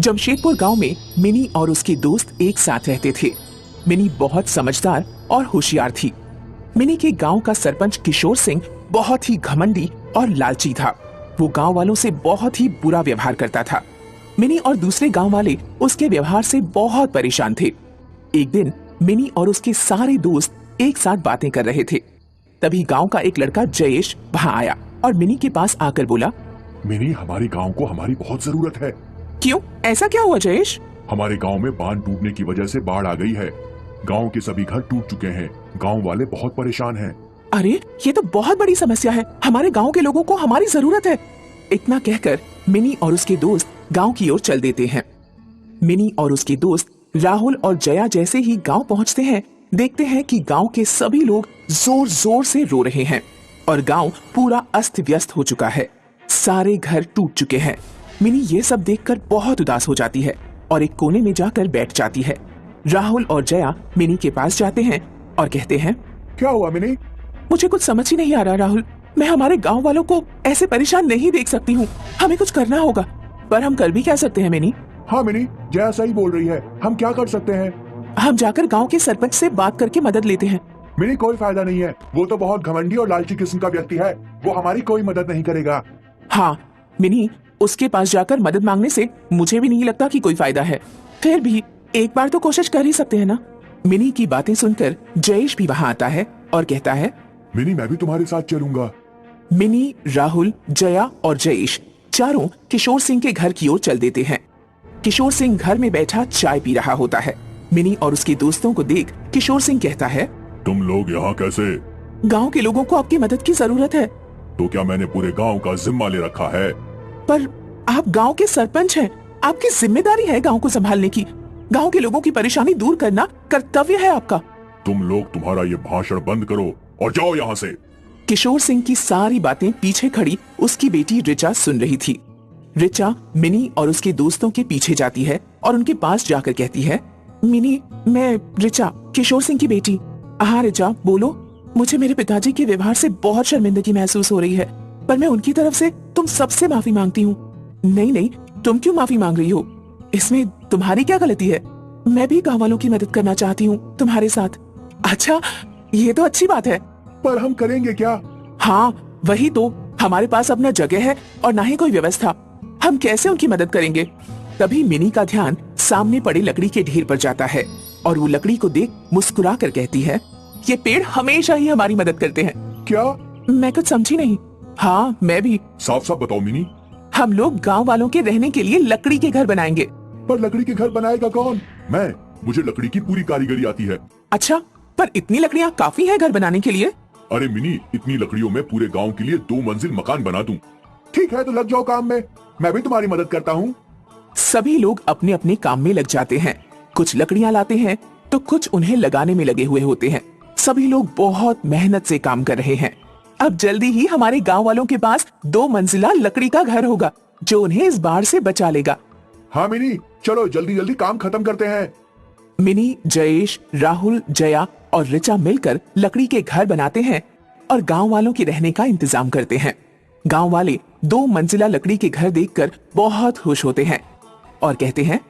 जमशेदपुर गांव में मिनी और उसके दोस्त एक साथ रहते थे। मिनी बहुत समझदार और होशियार थी। मिनी के गांव का सरपंच किशोर सिंह बहुत ही घमंडी और लालची था। वो गांव वालों से बहुत ही बुरा व्यवहार करता था। मिनी और दूसरे गांव वाले उसके व्यवहार से बहुत परेशान थे। एक दिन मिनी और उसके सारे दोस्त एक साथ बातें कर रहे थे। तभी गांव का एक लड़का जयेश वहां आया और मिनी के पास आकर बोला, मिनी, हमारे गांव को हमारी बहुत जरूरत है। क्यों, ऐसा क्या हुआ जयेश? हमारे गांव में बांध टूटने की वजह से बाढ़ आ गई है। गांव के सभी घर टूट चुके हैं। गांव वाले बहुत परेशान हैं। अरे, ये तो बहुत बड़ी समस्या है। हमारे गांव के लोगों को हमारी जरूरत है। इतना कहकर मिनी और उसके दोस्त गांव की ओर चल देते हैं। मिनी और उसके दोस्त राहुल और जया जैसे ही गांव पहुंचते हैं, देखते हैं कि गांव के सभी लोग जोर जोर से रो रहे हैं और गांव पूरा अस्त व्यस्त हो चुका है। सारे घर टूट चुके हैं। मिनी ये सब देखकर बहुत उदास हो जाती है और एक कोने में जाकर बैठ जाती है। राहुल और जया मिनी के पास जाते हैं और कहते हैं, क्या हुआ मिनी? मुझे कुछ समझ ही नहीं आ रहा राहुल। मैं हमारे गांव वालों को ऐसे परेशान नहीं देख सकती हूँ। हमें कुछ करना होगा, पर हम कर भी क्या सकते हैं मिनी? हाँ मिनी, जया सही बोल रही है। हम क्या कर सकते हैं? हम जाकर गांव के सरपंच से बात करके मदद लेते हैं। मिनी, कोई फायदा नहीं है। वो तो बहुत घमंडी और लालची किस्म का व्यक्ति है। वो हमारी कोई मदद नहीं करेगा। हाँ मिनी, उसके पास जाकर मदद मांगने से मुझे भी नहीं लगता कि कोई फायदा है। फिर भी एक बार तो कोशिश कर ही सकते हैं ना। मिनी की बातें सुनकर जयेश भी वहाँ आता है और कहता है, मिनी, मैं भी तुम्हारे साथ चलूंगा। मिनी, राहुल, जया और जयेश चारों किशोर सिंह के घर की ओर चल देते हैं। किशोर सिंह घर में बैठा चाय पी रहा होता है। मिनी और उसके दोस्तों को देख किशोर सिंह कहता है, तुम लोग यहाँ कैसे? गांव के लोगों को आपकी मदद की जरूरत है। तो क्या मैंने पूरे गांव का जिम्मा ले रखा है? पर आप गांव के सरपंच हैं। आपकी जिम्मेदारी है गांव को संभालने की। गांव के लोगों की परेशानी दूर करना कर्तव्य है आपका। तुम लोग तुम्हारा ये भाषण बंद करो और जाओ यहाँ से। किशोर सिंह की सारी बातें पीछे खड़ी उसकी बेटी रिचा सुन रही थी। रिचा मिनी और उसके दोस्तों के पीछे जाती है और उनके पास जाकर कहती है, मिनी, मैं रिचा, किशोर सिंह की बेटी। हाँ रिचा, बोलो। मुझे मेरे पिताजी के व्यवहार से बहुत शर्मिंदगी महसूस हो रही है, पर मैं उनकी तरफ से तुम सबसे माफी मांगती हूँ। नहीं नहीं, तुम क्यों माफी मांग रही हो? इसमें तुम्हारी क्या गलती है? मैं भी गाँव वालों की मदद करना चाहती हूँ तुम्हारे साथ। अच्छा, ये तो अच्छी बात है। पर हम करेंगे क्या? हाँ वही तो, हमारे पास अपना जगह है और ना ही कोई व्यवस्था। हम कैसे उनकी मदद करेंगे? तभी मिनी का ध्यान सामने पड़े लकड़ी के ढेर पर जाता है और वो लकड़ी को देख मुस्कुरा कर कहती है, ये पेड़ हमेशा ही हमारी मदद करते हैं। क्या? मैं कुछ समझी नहीं। हाँ मैं भी। साफ साफ बताओ मिनी। हम लोग गांव वालों के रहने के लिए लकड़ी के घर बनाएंगे। पर लकड़ी के घर बनाएगा कौन? मैं। मुझे लकड़ी की पूरी कारीगरी आती है। अच्छा, पर इतनी लकड़ियाँ काफी है घर बनाने के लिए? अरे मिनी, इतनी लकड़ियों में पूरे गांव के लिए 2 मंजिल मकान बना दूं। ठीक है, तो लग जाओ काम में। मैं भी तुम्हारी मदद करता हूँ। सभी लोग अपने अपने काम में लग जाते हैं। कुछ लकड़ियाँ लाते हैं तो कुछ उन्हें लगाने में लगे हुए होते हैं। सभी लोग बहुत मेहनत से काम कर रहे हैं। अब जल्दी ही हमारे गांव वालों के पास 2 मंजिला लकड़ी का घर होगा जो उन्हें इस बाढ़ से बचा लेगा। हाँ मिनी, चलो जल्दी जल्दी काम खत्म करते हैं। मिनी, जयेश, राहुल, जया और रिचा मिलकर लकड़ी के घर बनाते हैं और गांव वालों के रहने का इंतजाम करते हैं। गांव वाले 2 मंजिला लकड़ी के घर देखकर बहुत खुश होते हैं और कहते हैं,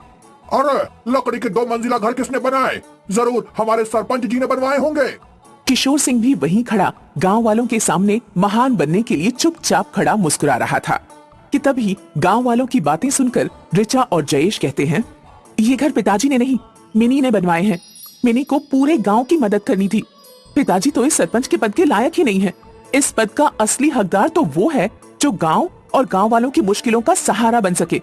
अरे, लकड़ी के 2 मंजिला घर किसने बनाए? जरूर हमारे सरपंच जी ने बनवाए होंगे। किशोर सिंह भी वहीं खड़ा गांव वालों के सामने महान बनने के लिए चुपचाप खड़ा मुस्कुरा रहा था कि तभी गांव वालों की बातें सुनकर रिचा और जयेश कहते हैं, ये घर पिताजी ने नहीं, मिनी ने बनवाए हैं। मिनी को पूरे गांव की मदद करनी थी। पिताजी तो इस सरपंच के पद के लायक ही नहीं है। इस पद का असली हकदार तो वो है जो गांव और गांव वालों की मुश्किलों का सहारा बन सके।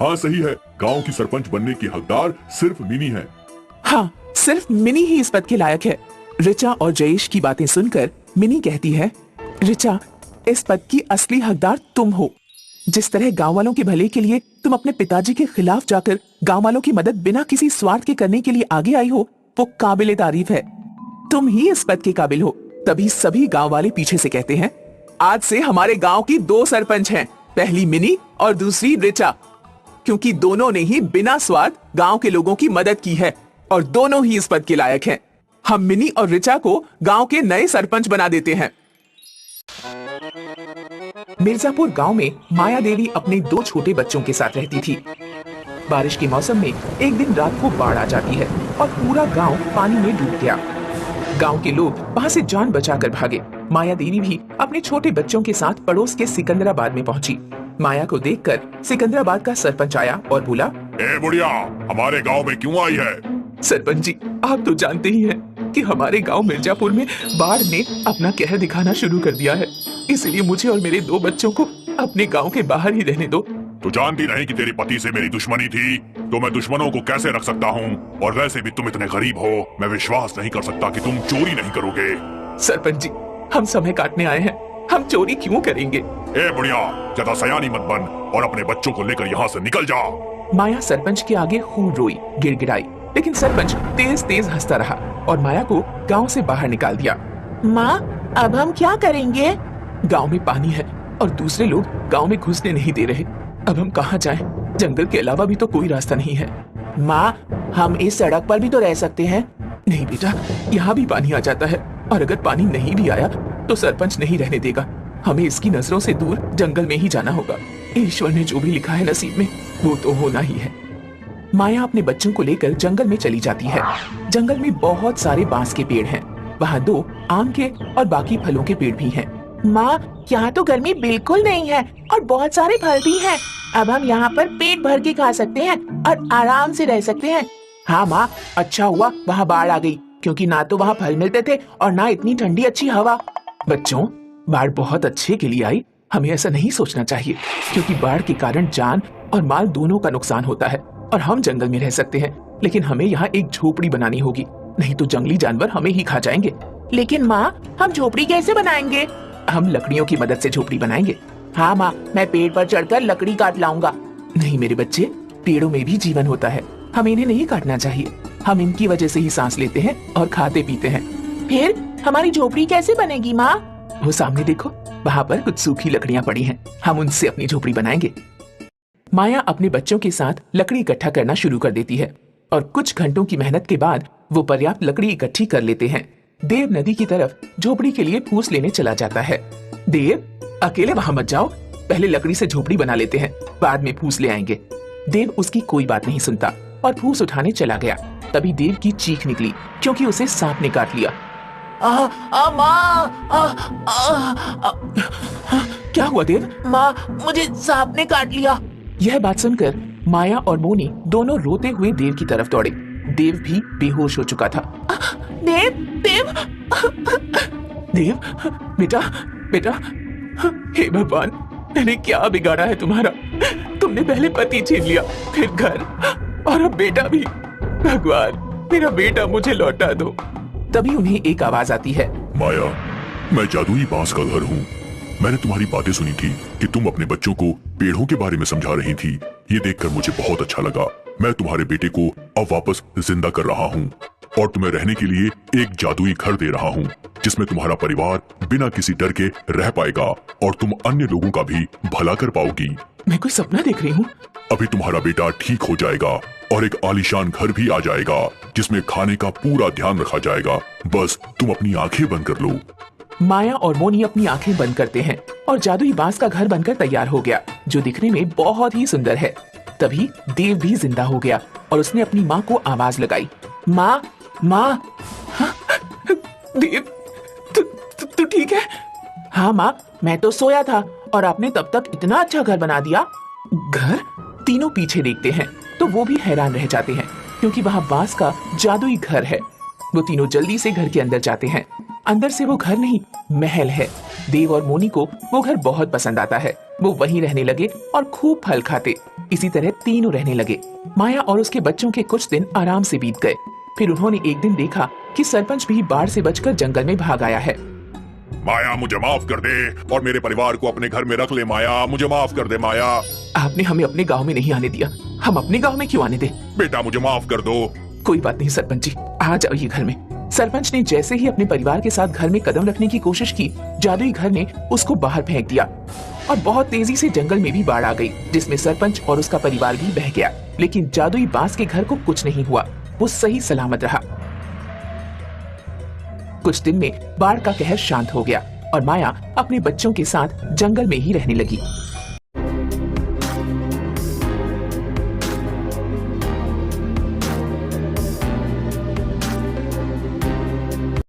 हाँ सही है, गांव की सरपंच बनने की हकदार सिर्फ मिनी है। हाँ, सिर्फ मिनी ही इस पद के लायक है। रिचा और जयेश की बातें सुनकर मिनी कहती है, रिचा, इस पद की असली हकदार तुम हो। जिस तरह गांव वालों के भले के लिए तुम अपने पिताजी के खिलाफ जाकर गांव वालों की मदद बिना किसी स्वार्थ के करने के लिए आगे आई हो, वो काबिले तारीफ है। तुम ही इस पद के काबिल हो। तभी सभी गांव वाले पीछे से कहते हैं, आज से हमारे गांव की 2 सरपंच हैं, पहली मिनी और दूसरी रिचा, क्योंकि दोनों ने ही बिना स्वार्थ गांव के लोगों की मदद की है और दोनों ही इस पद के लायक हैं। हम मिनी और रिचा को गांव के नए सरपंच बना देते हैं। मिर्जापुर गांव में माया देवी अपने 2 छोटे बच्चों के साथ रहती थी। बारिश के मौसम में एक दिन रात को बाढ़ आ जाती है और पूरा गांव पानी में डूब गया। गांव के लोग वहां से जान बचाकर भागे। माया देवी भी अपने छोटे बच्चों के साथ पड़ोस के सिकंदराबाद में पहुंची। माया को देखकर सिकंदराबाद का सरपंच आया और बोला, ए बुढ़िया, हमारे गांव में क्यों आई है? सरपंच जी, आप तो जानते ही हैं कि हमारे गांव मिर्जापुर में बाढ़ ने अपना कहर दिखाना शुरू कर दिया है, इसलिए मुझे और मेरे 2 बच्चों को अपने गांव के बाहर ही रहने दो। तू जानती नहीं कि तेरे पति से मेरी दुश्मनी थी, तो मैं दुश्मनों को कैसे रख सकता हूँ? और वैसे भी तुम इतने गरीब हो, मैं विश्वास नहीं कर सकता कि तुम चोरी नहीं करोगे। सरपंच जी, हम समय काटने आए हैं, हम चोरी क्यों करेंगे? ए बुढ़िया, ज्यादा सयानी मत बन और अपने बच्चों को लेकर यहाँ से निकल जा। माया सरपंच के आगे खूब रोई, गिड़गिड़ाई, लेकिन सरपंच तेज तेज हंसता रहा और माया को गांव से बाहर निकाल दिया। माँ, अब हम क्या करेंगे? गांव में पानी है और दूसरे लोग गांव में घुसने नहीं दे रहे। अब हम कहाँ जाएं? जंगल के अलावा भी तो कोई रास्ता नहीं है। माँ, हम इस सड़क पर भी तो रह सकते हैं। नहीं बेटा, यहाँ भी पानी आ जाता है और अगर पानी नहीं भी आया तो सरपंच नहीं रहने देगा। हमें इसकी नजरों से दूर जंगल में ही जाना होगा। ईश्वर ने जो भी लिखा है नसीब में, वो तो होना ही है। माया अपने बच्चों को लेकर जंगल में चली जाती है। जंगल में बहुत सारे बांस के पेड़ हैं। वहाँ 2 आम के और बाकी फलों के पेड़ भी हैं। माँ, यहाँ तो गर्मी बिल्कुल नहीं है और बहुत सारे फल भी हैं। अब हम यहाँ पर पेट भर के खा सकते हैं और आराम से रह सकते हैं। हाँ माँ, अच्छा हुआ वहाँ बाढ़ आ गई, क्योंकि ना तो वहाँ फल मिलते थे और ना इतनी ठंडी अच्छी हवा। बच्चों, बाढ़ बहुत अच्छे के लिए आई। हमें ऐसा नहीं सोचना चाहिए, क्योंकि बाढ़ के कारण जान और माल दोनों का नुकसान होता है और हम जंगल में रह सकते हैं, लेकिन हमें यहाँ एक झोपड़ी बनानी होगी, नहीं तो जंगली जानवर हमें ही खा जाएंगे। लेकिन माँ, हम झोपड़ी कैसे बनाएंगे? हम लकड़ियों की मदद से झोपड़ी बनाएंगे। हाँ माँ, मैं पेड़ पर चढ़कर लकड़ी काट लाऊंगा। नहीं मेरे बच्चे, पेड़ों में भी जीवन होता है, हमें इन्हें नहीं काटना चाहिए। हम इनकी वजह से ही सांस लेते हैं और खाते पीते हैं। फिर हमारी झोपड़ी कैसे बनेगी माँ? वो सामने देखो, वहाँ पर कुछ सूखी लकड़ियाँ पड़ी हैं, हम उनसे अपनी झोपड़ी बनाएंगे। माया अपने बच्चों के साथ लकड़ी इकट्ठा करना शुरू कर देती है और कुछ घंटों की मेहनत के बाद वो पर्याप्त लकड़ी इकट्ठी कर लेते हैं। देव नदी की तरफ झोपड़ी के लिए फूस लेने चला जाता है। देव, अकेले वहां मत जाओ, पहले लकड़ी से झोपड़ी बना लेते हैं, बाद में फूस ले आएंगे। देव उसकी कोई बात नहीं सुनता और फूस उठाने चला गया। तभी देव की चीख निकली, क्योंकि उसे सांप ने काट लिया। क्या हुआ देव? माँ, मुझे सांप ने काट लिया। यह बात सुनकर माया और मोनी दोनों रोते हुए देव की तरफ दौड़े। देव भी बेहोश हो चुका था। देव, देव, देव, बेटा, बेटा, हे भगवान, मैंने क्या बिगाड़ा है तुम्हारा? तुमने पहले पति छीन लिया, फिर घर और अब बेटा भी। भगवान, मेरा बेटा मुझे लौटा दो। तभी उन्हें एक आवाज आती है। माया, मैं जादुई बांस का घर हूँ। मैंने तुम्हारी बातें सुनी थी कि तुम अपने बच्चों को पेड़ों के बारे में समझा रही थी। ये देखकर मुझे बहुत अच्छा लगा। मैं तुम्हारे बेटे को अब वापस जिंदा कर रहा हूँ और तुम्हें रहने के लिए एक जादुई घर दे रहा हूँ, जिसमें तुम्हारा परिवार बिना किसी डर के रह पाएगा और तुम अन्य लोगों का भी भला कर पाओगी। मैं कोई सपना देख रही हूँ? अभी तुम्हारा बेटा ठीक हो जाएगा और एक आलीशान घर भी आ जाएगा, जिसमें खाने का पूरा ध्यान रखा जाएगा। बस तुम अपनी आंखें बंद कर लो। माया और मोनी अपनी आंखें बंद करते हैं और जादुई बांस का घर बनकर तैयार हो गया, जो दिखने में बहुत ही सुंदर है। तभी देव भी जिंदा हो गया और उसने अपनी माँ को आवाज लगाई। माँ, माँ। देव, तू ठीक है? हाँ माँ, मैं तो सोया था और आपने तब तक इतना अच्छा घर बना दिया। घर? तीनों पीछे देखते हैं तो वो भी हैरान रह जाते हैं, क्योंकि वहाँ बांस का जादुई घर है। वो तीनों जल्दी से घर के अंदर जाते हैं। अंदर से वो घर नहीं, महल है। देव और मोनी को वो घर बहुत पसंद आता है। वो वहीं रहने लगे और खूब फल खाते। इसी तरह तीनों रहने लगे। माया और उसके बच्चों के कुछ दिन आराम से बीत गए। फिर उन्होंने एक दिन देखा कि सरपंच भी बाढ़ से बचकर जंगल में भाग आया है। माया, मुझे माफ कर दे और मेरे परिवार को अपने घर में रख ले। माया, मुझे माफ कर दे। माया, आपने हमें अपने गांव में नहीं आने दिया, हम अपने गांव में क्यों आने दे? बेटा, मुझे माफ कर दो। कोई बात नहीं सरपंच जी, आ जाइए घर में। सरपंच ने जैसे ही अपने परिवार के साथ घर में कदम रखने की कोशिश की, जादुई घर ने उसको बाहर फेंक दिया और बहुत तेजी से जंगल में भी बाढ़ आ गई, जिसमें सरपंच और उसका परिवार भी बह गया। लेकिन जादुई बांस के घर को कुछ नहीं हुआ, वो सही सलामत रहा। कुछ दिन में बाढ़ का कहर शांत हो गया और माया अपने बच्चों के साथ जंगल में ही रहने लगी।